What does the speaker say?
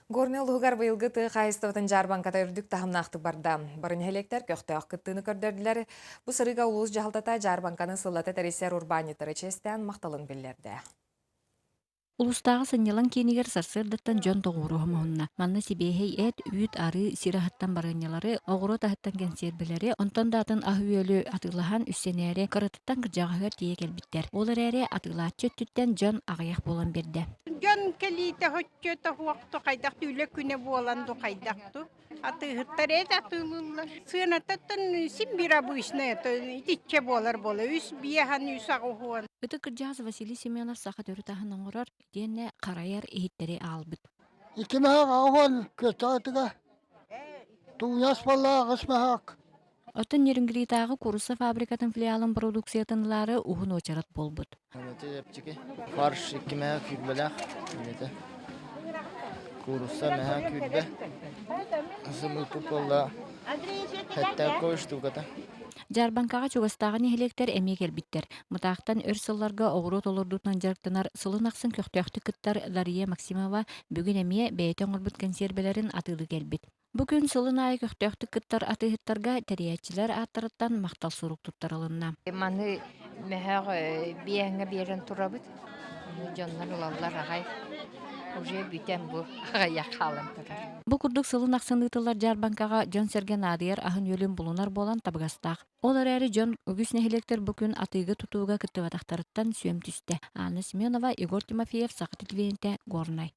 Горнел лугар быйылгы тыы хайыстыбытын жарбанката үрдүк тахымнақтық барда. Барын хелектер көқтөк кыттыны көрдөрділер. Бу сырыга улуус жахалтата жарбанканы сыллата тересер урбанитары честен мақталын билерді. Улустағы сыннялан кенигер сарсырдаттан жон тоғуру хомуынна. Манна сибейхей эт үйт ары сирахаттан барынялары, оғыру тахаттан кенсербелері, онтон датын ахуелі атылахан үссенері кырытыттан кыржағығар тие келбиттер. Олар әрі атылаатчы түттен жон ағаяқ болан берді. Жон келите хоччота хуакто кайдак түле күне боланду кайдакту. Атыгыттар эт атылылар. Сыянаттан симбира буйсна итиче болар бола. Үс бияхан үс агуан. Ыты кыржағыз Василий Семенов сақа төрітахын оңырар, дейіне қарайар ehиттері албыт. Икимәк ауыл көтатыга туяс балла гысмахак. Отын нерінгіритағы курса фабрикатын филиалын продукциятынлары ухын очарат болбыт. Фарш икимәк күрбеләк. Курса мәһә күрбә. Сымылпы болла. Хәтта коштугата. Жарбанкаға чугастағын ehелектер әме келбиттер. Мұтақтан өр сылларға оғыру толырдутан жарықтанар сылын ақсын көқтөқті кыттар Лария Максимова бүгін әме бәйтен ғырбыт консервелерін атылы келбит. Бүгін сылын айы көқтөқті кыттар атыхыттарға тәриятчілер аттырыттан мақтал сұруқ тұттарылынна. Маны мәһәг биәңгә берен турабыт. Жоннар лаллар агай. Уже бүтән бу аяк халын тора. Бұл күрдік сылын ақсындытылар Жарбанкаға Жон Серген Адыяр ахын өлім бұлынар болан табығастақ. Олар әрі Жон үгіс нәхелектер бүкін атыйғы тұтуға күттіватақтарыттан сүйем түсті. Анна Семенова, Егор Тимофеев, Сақыты Твенте, Горнай.